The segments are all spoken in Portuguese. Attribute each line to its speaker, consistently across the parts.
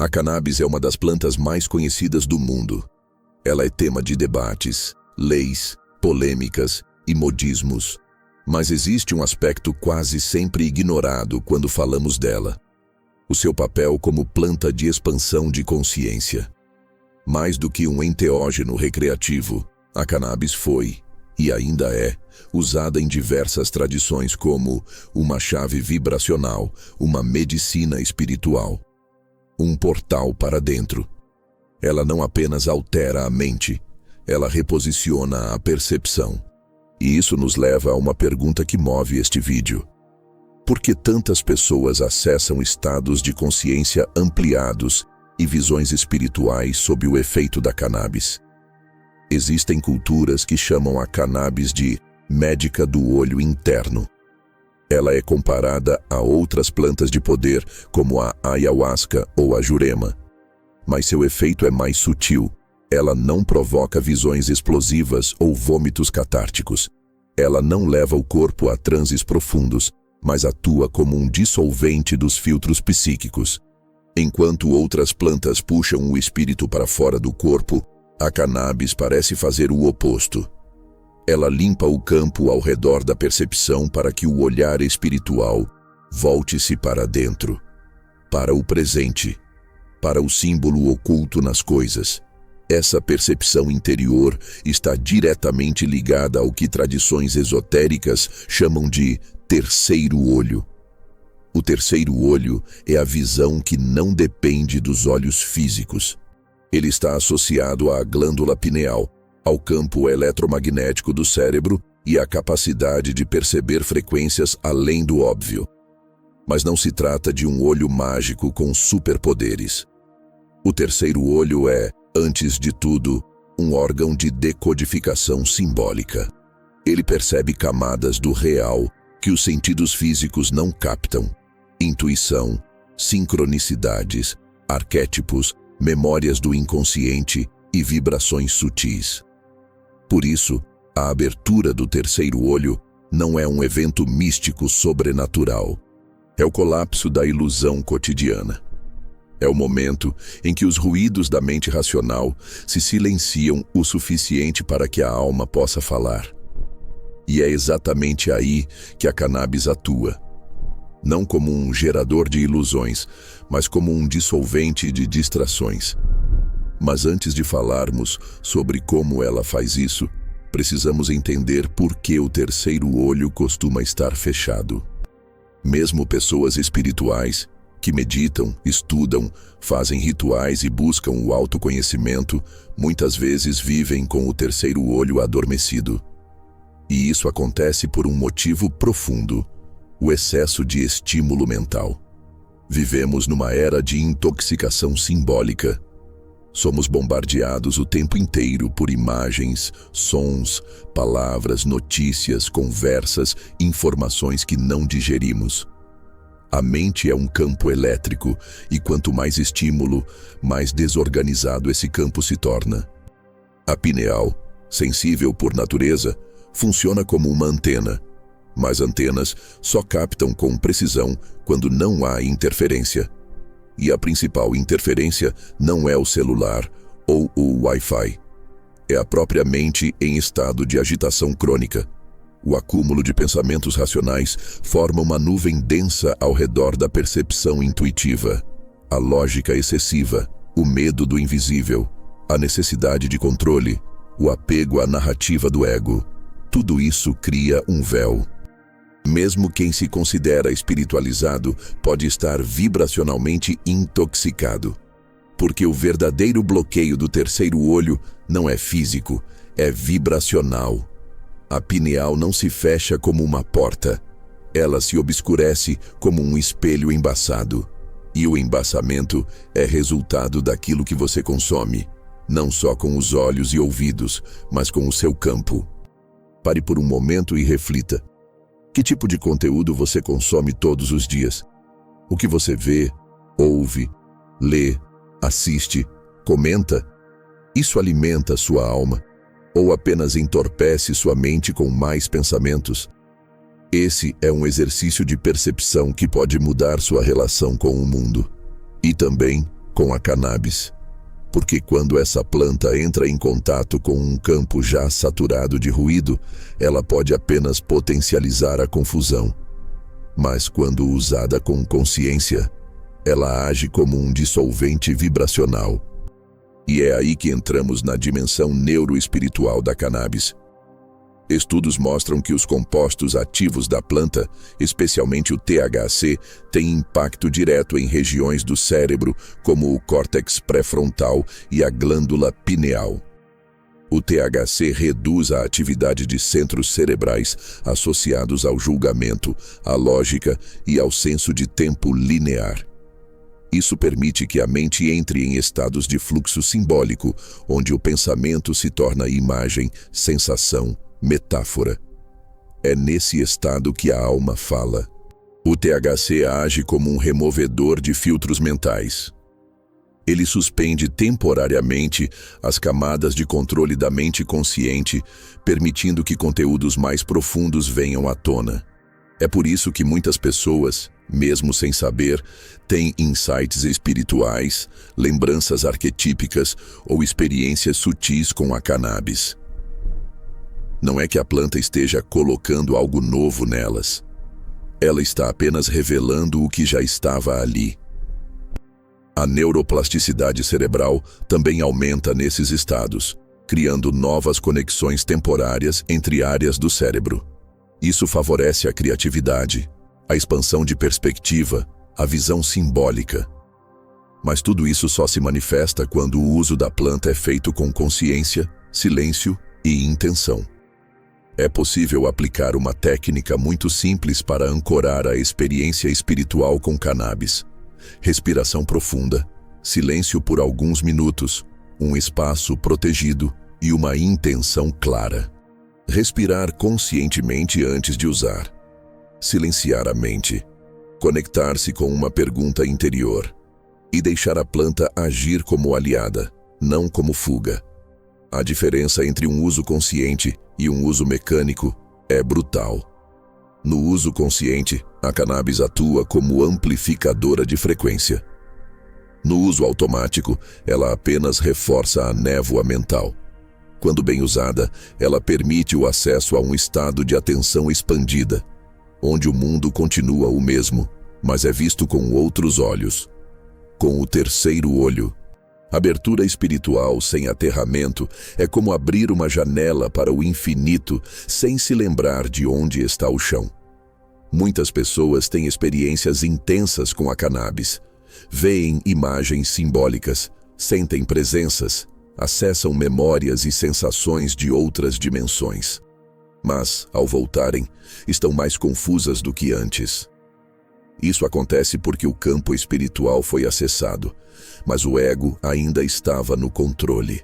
Speaker 1: A cannabis é uma das plantas mais conhecidas do mundo. Ela é tema de debates, leis, polêmicas e modismos. Mas existe um aspecto quase sempre ignorado quando falamos dela: o seu papel como planta de expansão de consciência. Mais do que um enteógeno recreativo, a cannabis foi, e ainda é, usada em diversas tradições como uma chave vibracional, uma medicina espiritual, um portal para dentro. Ela não apenas altera a mente, ela reposiciona a percepção. E isso nos leva a uma pergunta que move este vídeo: por que tantas pessoas acessam estados de consciência ampliados e visões espirituais sob o efeito da cannabis? Existem culturas que chamam a cannabis de médica do olho interno. Ela é comparada a outras plantas de poder, como a ayahuasca ou a jurema. Mas seu efeito é mais sutil. Ela não provoca visões explosivas ou vômitos catárticos. Ela não leva o corpo a transes profundos, mas atua como um dissolvente dos filtros psíquicos. Enquanto outras plantas puxam o espírito para fora do corpo, a cannabis parece fazer o oposto. Ela limpa o campo ao redor da percepção para que o olhar espiritual volte-se para dentro, para o presente, para o símbolo oculto nas coisas. Essa percepção interior está diretamente ligada ao que tradições esotéricas chamam de terceiro olho. O terceiro olho é a visão que não depende dos olhos físicos. Ele está associado à glândula pineal, ao campo eletromagnético do cérebro e à capacidade de perceber frequências além do óbvio. Mas não se trata de um olho mágico com superpoderes. O terceiro olho é, antes de tudo, um órgão de decodificação simbólica. Ele percebe camadas do real que os sentidos físicos não captam: intuição, sincronicidades, arquétipos, memórias do inconsciente e vibrações sutis. Por isso, a abertura do terceiro olho não é um evento místico sobrenatural. É o colapso da ilusão cotidiana. É o momento em que os ruídos da mente racional se silenciam o suficiente para que a alma possa falar. E é exatamente aí que a cannabis atua. Não como um gerador de ilusões, mas como um dissolvente de distrações. Mas antes de falarmos sobre como ela faz isso, precisamos entender por que o terceiro olho costuma estar fechado. Mesmo pessoas espirituais, que meditam, estudam, fazem rituais e buscam o autoconhecimento, muitas vezes vivem com o terceiro olho adormecido. E isso acontece por um motivo profundo: o excesso de estímulo mental. Vivemos numa era de intoxicação simbólica. Somos bombardeados o tempo inteiro por imagens, sons, palavras, notícias, conversas, informações que não digerimos. A mente é um campo elétrico, e quanto mais estímulo, mais desorganizado esse campo se torna. A pineal, sensível por natureza, funciona como uma antena, mas antenas só captam com precisão quando não há interferência. E a principal interferência não é o celular ou o Wi-Fi. É a própria mente em estado de agitação crônica. O acúmulo de pensamentos racionais forma uma nuvem densa ao redor da percepção intuitiva. A lógica excessiva, o medo do invisível, a necessidade de controle, o apego à narrativa do ego. Tudo isso cria um véu. Mesmo quem se considera espiritualizado pode estar vibracionalmente intoxicado. Porque o verdadeiro bloqueio do terceiro olho não é físico, é vibracional. A pineal não se fecha como uma porta. Ela se obscurece como um espelho embaçado. E o embaçamento é resultado daquilo que você consome, não só com os olhos e ouvidos, mas com o seu campo. Pare por um momento e reflita. Que tipo de conteúdo você consome todos os dias? O que você vê, ouve, lê, assiste, comenta? Isso alimenta sua alma? Ou apenas entorpece sua mente com mais pensamentos? Esse é um exercício de percepção que pode mudar sua relação com o mundo. E também com a cannabis. Porque quando essa planta entra em contato com um campo já saturado de ruído, ela pode apenas potencializar a confusão. Mas quando usada com consciência, ela age como um dissolvente vibracional. E é aí que entramos na dimensão neuroespiritual da cannabis. Estudos mostram que os compostos ativos da planta, especialmente o THC, têm impacto direto em regiões do cérebro, como o córtex pré-frontal e a glândula pineal. O THC reduz a atividade de centros cerebrais associados ao julgamento, à lógica e ao senso de tempo linear. Isso permite que a mente entre em estados de fluxo simbólico, onde o pensamento se torna imagem, sensação, metáfora. É nesse estado que a alma fala. O THC age como um removedor de filtros mentais. Ele suspende temporariamente as camadas de controle da mente consciente, permitindo que conteúdos mais profundos venham à tona. É por isso que muitas pessoas, mesmo sem saber, têm insights espirituais, lembranças arquetípicas ou experiências sutis com a cannabis. Não é que a planta esteja colocando algo novo nelas. Ela está apenas revelando o que já estava ali. A neuroplasticidade cerebral também aumenta nesses estados, criando novas conexões temporárias entre áreas do cérebro. Isso favorece a criatividade, a expansão de perspectiva, a visão simbólica. Mas tudo isso só se manifesta quando o uso da planta é feito com consciência, silêncio e intenção. É possível aplicar uma técnica muito simples para ancorar a experiência espiritual com cannabis. Respiração profunda, silêncio por alguns minutos, um espaço protegido e uma intenção clara. Respirar conscientemente antes de usar. Silenciar a mente. Conectar-se com uma pergunta interior. E deixar a planta agir como aliada, não como fuga. A diferença entre um uso consciente e um uso mecânico é brutal. No uso consciente, a cannabis atua como amplificadora de frequência. No uso automático, ela apenas reforça a névoa mental. Quando bem usada, ela permite o acesso a um estado de atenção expandida, onde o mundo continua o mesmo, mas é visto com outros olhos. Com o terceiro olho. Abertura espiritual sem aterramento é como abrir uma janela para o infinito sem se lembrar de onde está o chão. Muitas pessoas têm experiências intensas com a cannabis. Veem imagens simbólicas, sentem presenças, acessam memórias e sensações de outras dimensões. Mas, ao voltarem, estão mais confusas do que antes. Isso acontece porque o campo espiritual foi acessado, mas o ego ainda estava no controle.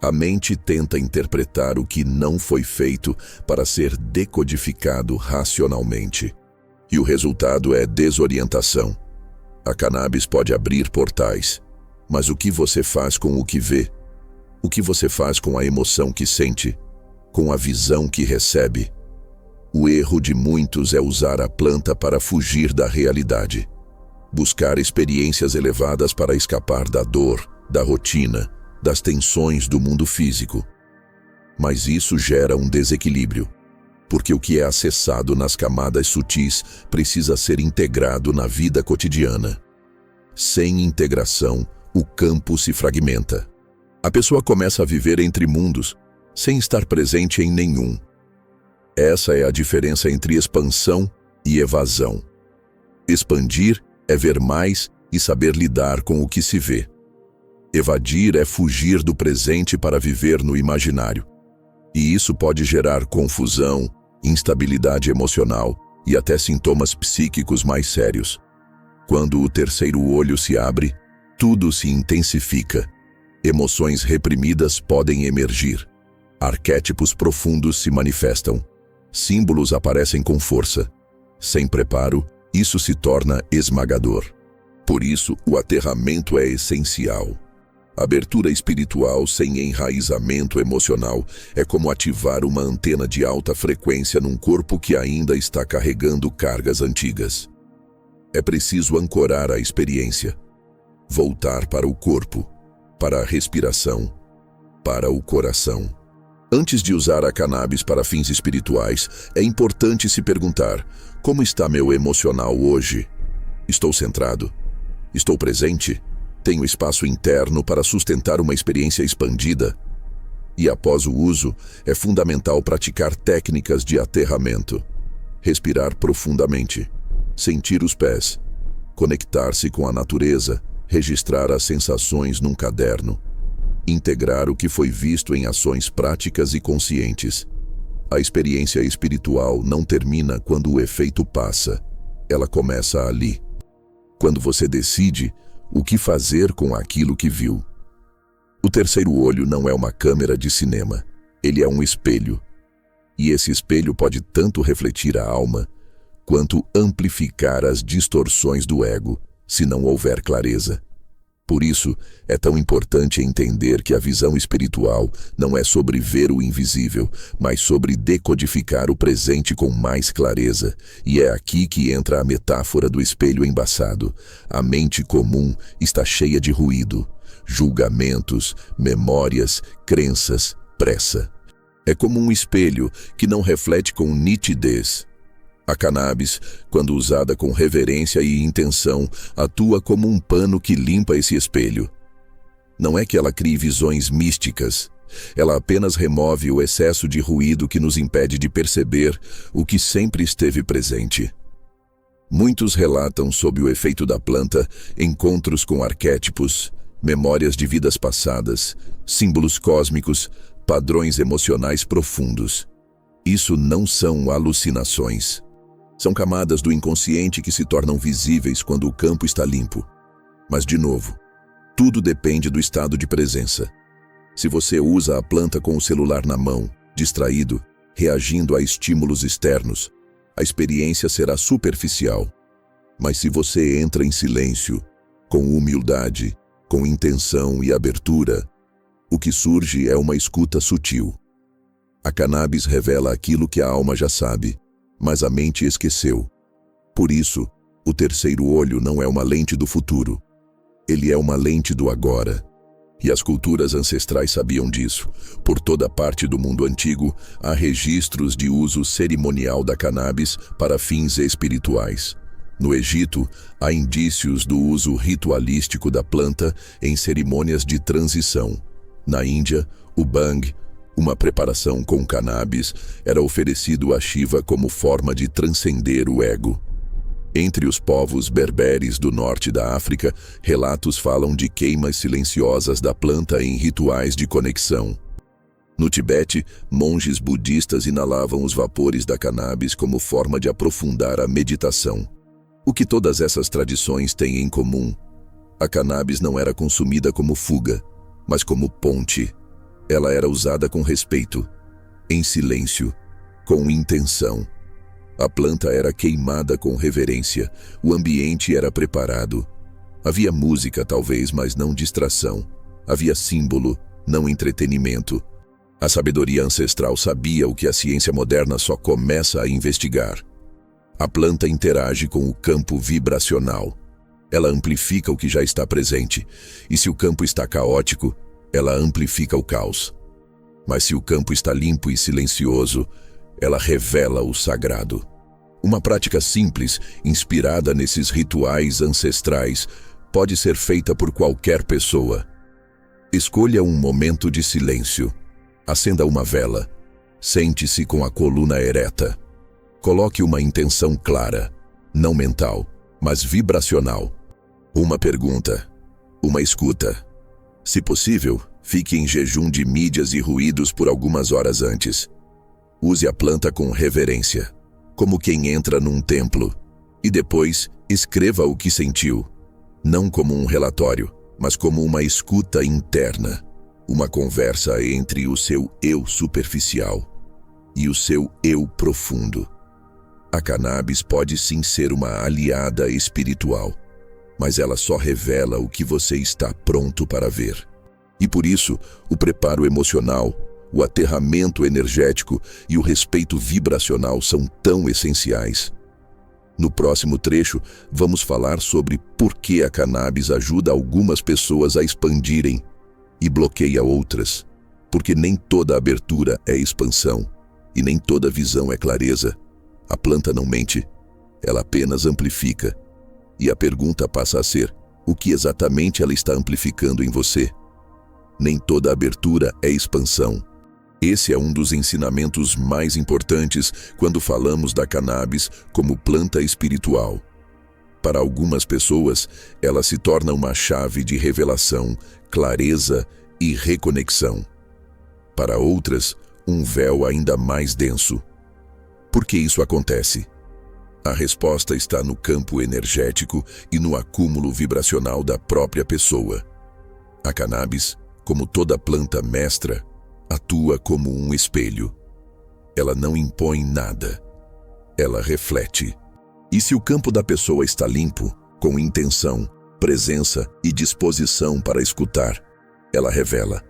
Speaker 1: A mente tenta interpretar o que não foi feito para ser decodificado racionalmente. E o resultado é desorientação. A cannabis pode abrir portais, mas o que você faz com o que vê? O que você faz com a emoção que sente? Com a visão que recebe? O erro de muitos é usar a planta para fugir da realidade. Buscar experiências elevadas para escapar da dor, da rotina, das tensões do mundo físico. Mas isso gera um desequilíbrio, porque o que é acessado nas camadas sutis precisa ser integrado na vida cotidiana. Sem integração, o campo se fragmenta. A pessoa começa a viver entre mundos, sem estar presente em nenhum. Essa é a diferença entre expansão e evasão. Expandir é ver mais e saber lidar com o que se vê. Evadir é fugir do presente para viver no imaginário. E isso pode gerar confusão, instabilidade emocional e até sintomas psíquicos mais sérios. Quando o terceiro olho se abre, tudo se intensifica. Emoções reprimidas podem emergir. Arquétipos profundos se manifestam. Símbolos aparecem com força. Sem preparo, isso se torna esmagador. Por isso, o aterramento é essencial. Abertura espiritual sem enraizamento emocional é como ativar uma antena de alta frequência num corpo que ainda está carregando cargas antigas. É preciso ancorar a experiência. voltar para o corpo, para a respiração, para o coração. Antes de usar a cannabis para fins espirituais, é importante se perguntar: como está meu emocional hoje? Estou centrado? Estou presente? Tenho espaço interno para sustentar uma experiência expandida? E após o uso, é fundamental praticar técnicas de aterramento. Respirar profundamente, sentir os pés, conectar-se com a natureza, registrar as sensações num caderno, integrar o que foi visto em ações práticas e conscientes. A experiência espiritual não termina quando o efeito passa, ela começa ali. Quando você decide o que fazer com aquilo que viu. O terceiro olho não é uma câmera de cinema, ele é um espelho. E esse espelho pode tanto refletir a alma, quanto amplificar as distorções do ego, se não houver clareza. Por isso, é tão importante entender que a visão espiritual não é sobre ver o invisível, mas sobre decodificar o presente com mais clareza. E é aqui que entra a metáfora do espelho embaçado. A mente comum está cheia de ruído, julgamentos, memórias, crenças, pressa. É como um espelho que não reflete com nitidez. A cannabis, quando usada com reverência e intenção, atua como um pano que limpa esse espelho. Não é que ela crie visões místicas, ela apenas remove o excesso de ruído que nos impede de perceber o que sempre esteve presente. Muitos relatam sob o efeito da planta encontros com arquétipos, memórias de vidas passadas, símbolos cósmicos, padrões emocionais profundos. Isso não são alucinações. São camadas do inconsciente que se tornam visíveis quando o campo está limpo. Mas, de novo, tudo depende do estado de presença. Se você usa a planta com o celular na mão, distraído, reagindo a estímulos externos, a experiência será superficial. Mas se você entra em silêncio, com humildade, com intenção e abertura, o que surge é uma escuta sutil. A cannabis revela aquilo que a alma já sabe, mas a mente esqueceu. Por isso, o terceiro olho não é uma lente do futuro. Ele é uma lente do agora. E as culturas ancestrais sabiam disso. Por toda parte do mundo antigo, há registros de uso cerimonial da cannabis para fins espirituais. No Egito, há indícios do uso ritualístico da planta em cerimônias de transição. Na Índia, o bhang, uma preparação com cannabis, era oferecido a Shiva como forma de transcender o ego. Entre os povos berberes do norte da África, relatos falam de queimas silenciosas da planta em rituais de conexão. No Tibete, monges budistas inalavam os vapores da cannabis como forma de aprofundar a meditação. O que todas essas tradições têm em comum? A cannabis não era consumida como fuga, mas como ponte. Ela era usada com respeito, em silêncio, com intenção. A planta era queimada com reverência, o ambiente era preparado. Havia música, talvez, mas não distração. Havia símbolo, não entretenimento. A sabedoria ancestral sabia o que a ciência moderna só começa a investigar. A planta interage com o campo vibracional. Ela amplifica o que já está presente, e se o campo está caótico, ela amplifica o caos. Mas se o campo está limpo e silencioso, ela revela o sagrado. Uma prática simples, inspirada nesses rituais ancestrais, pode ser feita por qualquer pessoa. Escolha um momento de silêncio. Acenda uma vela. Sente-se com a coluna ereta. Coloque uma intenção clara, não mental, mas vibracional. Uma pergunta, uma escuta. Se possível, fique em jejum de mídias e ruídos por algumas horas antes. Use a planta com reverência, como quem entra num templo. E depois, escreva o que sentiu. Não como um relatório, mas como uma escuta interna. Uma conversa entre o seu eu superficial e o seu eu profundo. A cannabis pode sim ser uma aliada espiritual, mas ela só revela o que você está pronto para ver. E por isso, o preparo emocional, o aterramento energético e o respeito vibracional são tão essenciais. No próximo trecho, vamos falar sobre por que a cannabis ajuda algumas pessoas a expandirem e bloqueia outras. Porque nem toda abertura é expansão e nem toda visão é clareza. A planta não mente, ela apenas amplifica. E a pergunta passa a ser: o que exatamente ela está amplificando em você? Nem toda abertura é expansão. Esse é um dos ensinamentos mais importantes quando falamos da cannabis como planta espiritual. Para algumas pessoas, ela se torna uma chave de revelação, clareza e reconexão. Para outras, um véu ainda mais denso. Por que isso acontece? A resposta está no campo energético e no acúmulo vibracional da própria pessoa. A cannabis, como toda planta mestra, atua como um espelho. Ela não impõe nada. Ela reflete. E se o campo da pessoa está limpo, com intenção, presença e disposição para escutar, ela revela.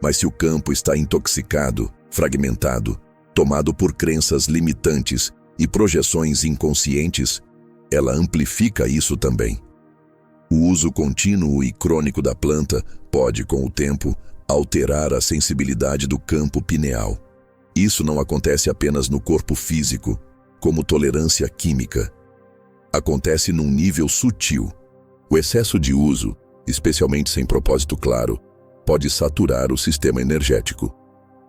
Speaker 1: Mas se o campo está intoxicado, fragmentado, tomado por crenças limitantes e projeções inconscientes, ela amplifica isso também. O uso contínuo e crônico da planta pode, com o tempo, alterar a sensibilidade do campo pineal. Isso não acontece apenas no corpo físico, como tolerância química. Acontece num nível sutil. O excesso de uso, especialmente sem propósito claro, pode saturar o sistema energético.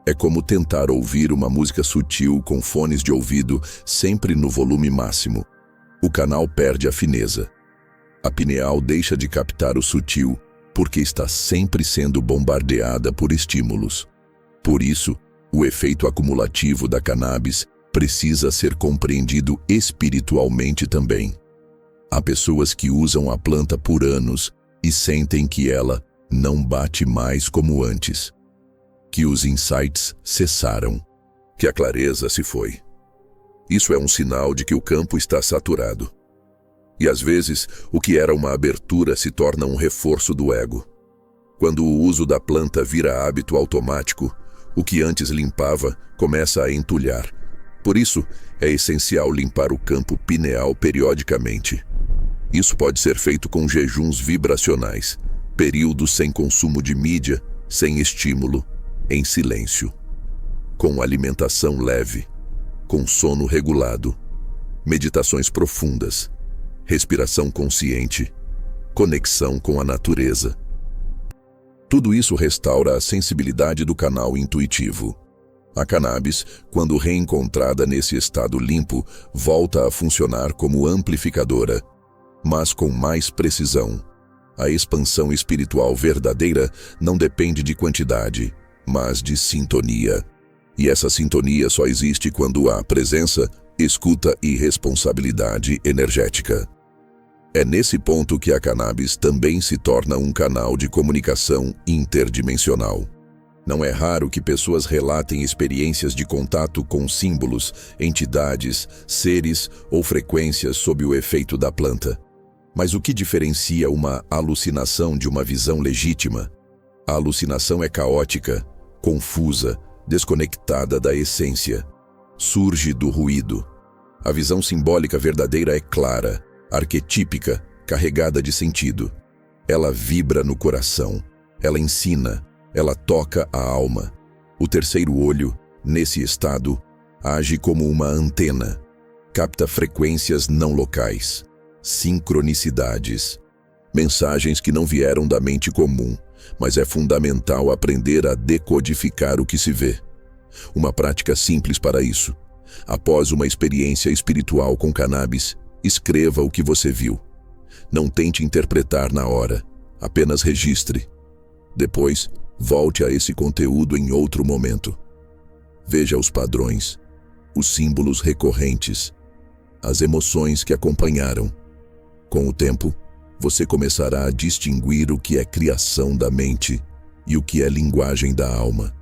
Speaker 1: É como tentar ouvir uma música sutil com fones de ouvido sempre no volume máximo. O canal perde a fineza. A pineal deixa de captar o sutil porque está sempre sendo bombardeada por estímulos. Por isso, o efeito acumulativo da cannabis precisa ser compreendido espiritualmente também. Há pessoas que usam a planta por anos e sentem que ela não bate mais como antes, que os insights cessaram, que a clareza se foi. Isso é um sinal de que o campo está saturado. E às vezes, o que era uma abertura se torna um reforço do ego. Quando o uso da planta vira hábito automático, o que antes limpava começa a entulhar. Por isso, é essencial limpar o campo pineal periodicamente. Isso pode ser feito com jejuns vibracionais, períodos sem consumo de mídia, sem estímulo, em silêncio. Com alimentação leve, com sono regulado, meditações profundas, respiração consciente, conexão com a natureza. Tudo isso restaura a sensibilidade do canal intuitivo. A cannabis, quando reencontrada nesse estado limpo, volta a funcionar como amplificadora, mas com mais precisão. A expansão espiritual verdadeira não depende de quantidade, mas de sintonia. E essa sintonia só existe quando há presença, escuta e responsabilidade energética. É nesse ponto que a cannabis também se torna um canal de comunicação interdimensional. Não é raro que pessoas relatem experiências de contato com símbolos, entidades, seres ou frequências sob o efeito da planta. Mas o que diferencia uma alucinação de uma visão legítima? A alucinação é caótica, confusa, desconectada da essência. Surge do ruído. A visão simbólica verdadeira é clara, arquetípica, carregada de sentido. Ela vibra no coração, ela ensina, ela toca a alma. O terceiro olho, nesse estado, age como uma antena, capta frequências não locais, sincronicidades, mensagens que não vieram da mente comum, mas é fundamental aprender a decodificar o que se vê. Uma prática simples para isso. Após uma experiência espiritual com cannabis, escreva o que você viu. Não tente interpretar na hora, apenas registre. Depois, volte a esse conteúdo em outro momento. Veja os padrões, os símbolos recorrentes, as emoções que acompanharam. Com o tempo, você começará a distinguir o que é criação da mente e o que é linguagem da alma.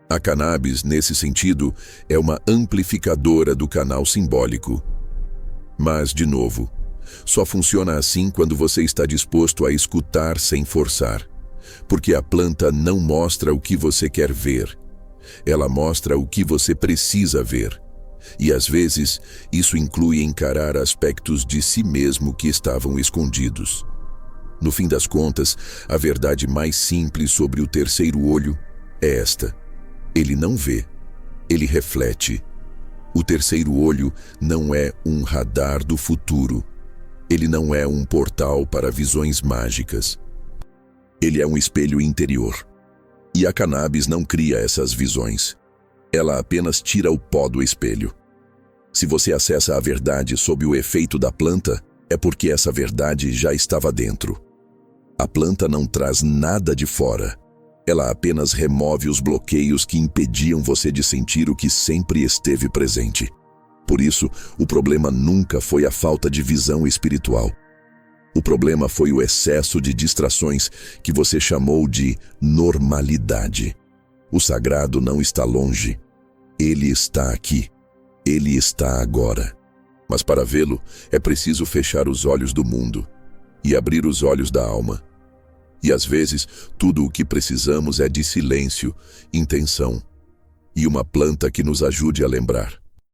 Speaker 1: A cannabis, nesse sentido, é uma amplificadora do canal simbólico. Mas, de novo, só funciona assim quando você está disposto a escutar sem forçar. Porque a planta não mostra o que você quer ver. Ela mostra o que você precisa ver. E às vezes, isso inclui encarar aspectos de si mesmo que estavam escondidos. No fim das contas, a verdade mais simples sobre o terceiro olho é esta: ele não vê, ele reflete. O terceiro olho não é um radar do futuro. Ele não é um portal para visões mágicas. Ele é um espelho interior. E a cannabis não cria essas visões. Ela apenas tira o pó do espelho. Se você acessa a verdade sob o efeito da planta, é porque essa verdade já estava dentro. A planta não traz nada de fora. Ela apenas remove os bloqueios que impediam você de sentir o que sempre esteve presente. Por isso, o problema nunca foi a falta de visão espiritual. O problema foi o excesso de distrações que você chamou de normalidade. O sagrado não está longe. Ele está aqui. Ele está agora. Mas para vê-lo, é preciso fechar os olhos do mundo e abrir os olhos da alma. E às vezes, tudo o que precisamos é de silêncio, intenção e uma planta que nos ajude a lembrar.